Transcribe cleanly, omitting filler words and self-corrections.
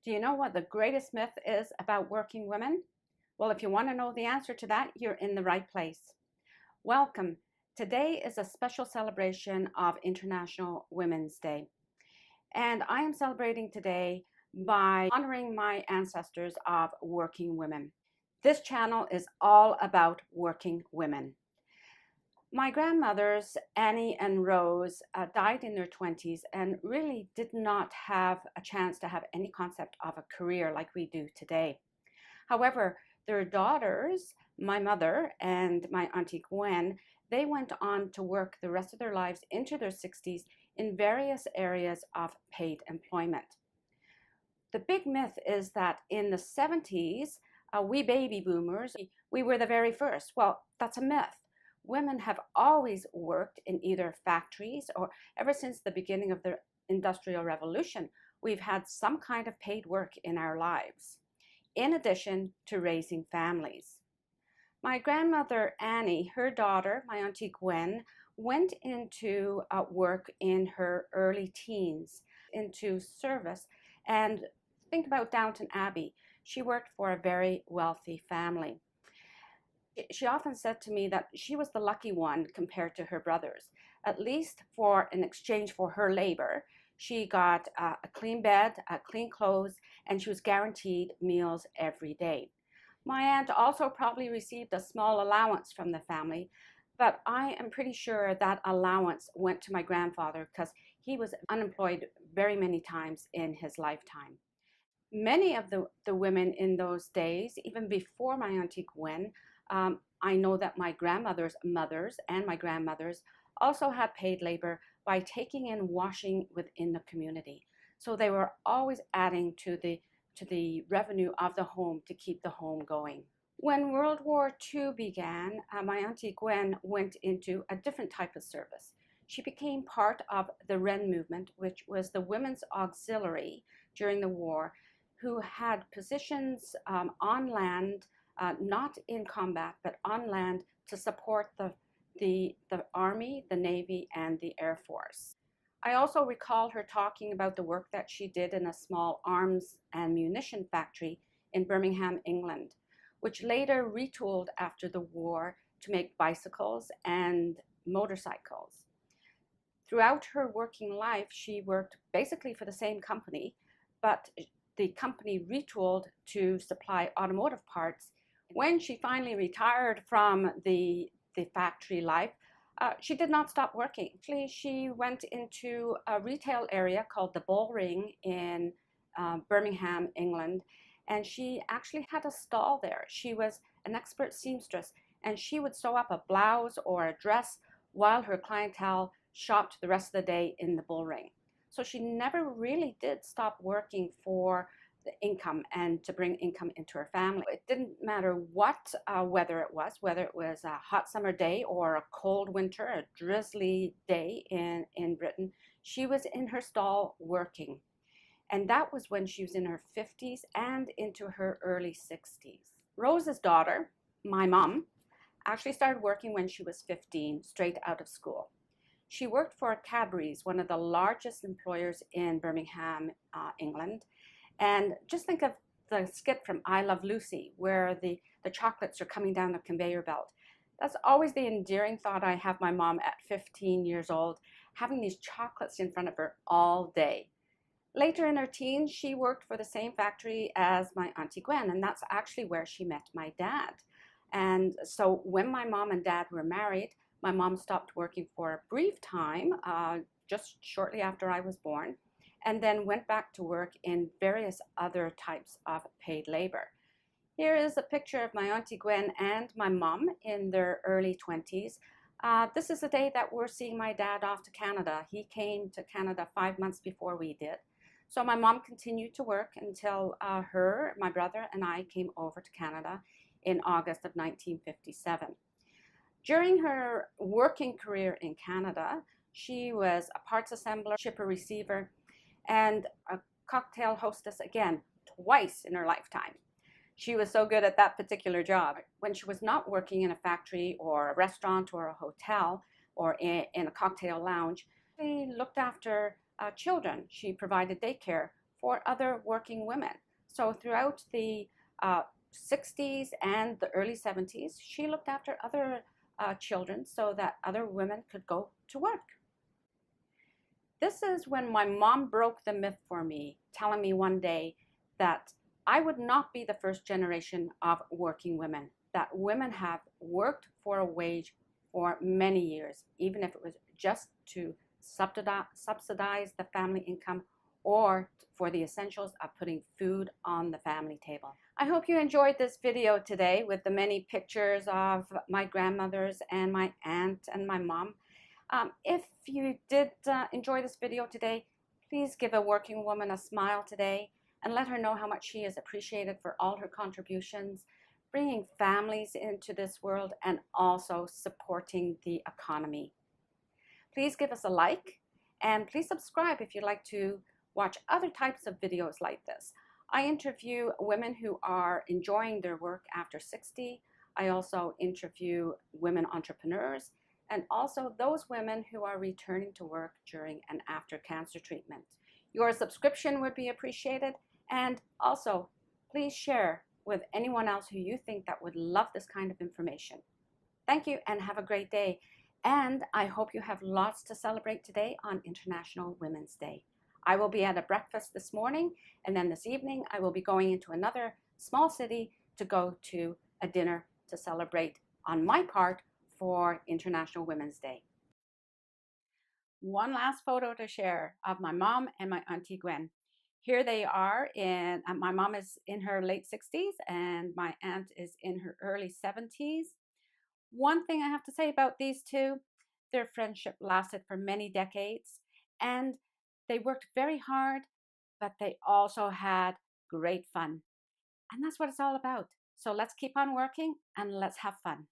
Do you know what the greatest myth is about working women? Well, if you want to know the answer to that, you're in the right place. Welcome. Today is a special celebration of International Women's Day. And I am celebrating today by honoring my ancestors of working women. This channel is all about working women. My grandmothers, Annie and Rose, died in their 20s and really did not have a chance to have any concept of a career like we do today. However, their daughters, my mother and my Auntie Gwen, they went on to work the rest of their lives into their 60s in various areas of paid employment. The big myth is that in the 70s, we baby boomers, we were the very first. Well, that's a myth. Women have always worked in either factories or ever since the beginning of the Industrial Revolution, we've had some kind of paid work in our lives, in addition to raising families. My grandmother Annie, her daughter, my Auntie Gwen, went into work in her early teens, into service. And think about Downton Abbey. She worked for a very wealthy family. She often said to me that she was the lucky one compared to her brothers. At least in exchange for her labor, she got a clean bed, clean clothes, and she was guaranteed meals every day. My aunt also probably received a small allowance from the family, but I am pretty sure that allowance went to my grandfather because he was unemployed very many times in his lifetime. Many of the women in those days, even before my Auntie Gwen, I know that my grandmother's mothers and my grandmothers also had paid labor by taking in washing within the community. So they were always adding to the revenue of the home to keep the home going. When World War II began, my Auntie Gwen went into a different type of service. She became part of the Wren movement, which was the women's auxiliary during the war, who had positions on land, not in combat, but on land to support the Army, the Navy, and the Air Force. I also recall her talking about the work that she did in a small arms and munition factory in Birmingham, England, which later retooled after the war to make bicycles and motorcycles. Throughout her working life, she worked basically for the same company, but the company retooled to supply automotive parts. When she finally retired from the factory life, she did not stop working. Actually, she went into a retail area called the Bull Ring in Birmingham, England, and she actually had a stall there. She was an expert seamstress, and she would sew up a blouse or a dress while her clientele shopped the rest of the day in the Bull Ring. So she never really did stop working for the income and to bring income into her family. It didn't matter what weather it was, whether it was a hot summer day or a cold winter, a drizzly day in Britain, she was in her stall working. And that was when she was in her 50s and into her early 60s. Rose's daughter, my mom, actually started working when she was 15, straight out of school. She worked for Cadbury's, one of the largest employers in Birmingham, England. And just think of the skit from I Love Lucy, where the chocolates are coming down the conveyor belt. That's always the endearing thought I have my mom at 15 years old, having these chocolates in front of her all day. Later in her teens, she worked for the same factory as my Auntie Gwen, and that's actually where she met my dad. And so when my mom and dad were married, my mom stopped working for a brief time, just shortly after I was born, and then went back to work in various other types of paid labor. Here is a picture of my Auntie Gwen and my mom in their early 20s. This is the day that we're seeing my dad off to Canada. He came to Canada 5 months before we did. So my mom continued to work until my brother and I came over to Canada in August of 1957. During her working career in Canada, she was a parts assembler, shipper receiver, and a cocktail hostess again, twice in her lifetime. She was so good at that particular job. When she was not working in a factory or a restaurant or a hotel or in a cocktail lounge, she looked after children. She provided daycare for other working women. So throughout the 60s and the early 70s, she looked after other children so that other women could go to work. This is when my mom broke the myth for me, telling me one day that I would not be the first generation of working women, that women have worked for a wage for many years, even if it was just to subsidize the family income or for the essentials of putting food on the family table. I hope you enjoyed this video today with the many pictures of my grandmothers and my aunt and my mom. If you did enjoy this video today, please give a working woman a smile today and let her know how much she is appreciated for all her contributions, bringing families into this world and also supporting the economy. Please give us a like and please subscribe if you'd like to watch other types of videos like this. I interview women who are enjoying their work after 60. I also interview women entrepreneurs and also those women who are returning to work during and after cancer treatment. Your subscription would be appreciated, and also please share with anyone else who you think that would love this kind of information. Thank you and have a great day, and I hope you have lots to celebrate today on International Women's Day. I will be at a breakfast this morning, and then this evening I will be going into another small city to go to a dinner to celebrate on my part for International Women's Day. One last photo to share of my mom and my Auntie Gwen. Here they are my mom is in her late 60s and my aunt is in her early 70s. One thing I have to say about these two, their friendship lasted for many decades and they worked very hard, but they also had great fun. And that's what it's all about. So let's keep on working and let's have fun.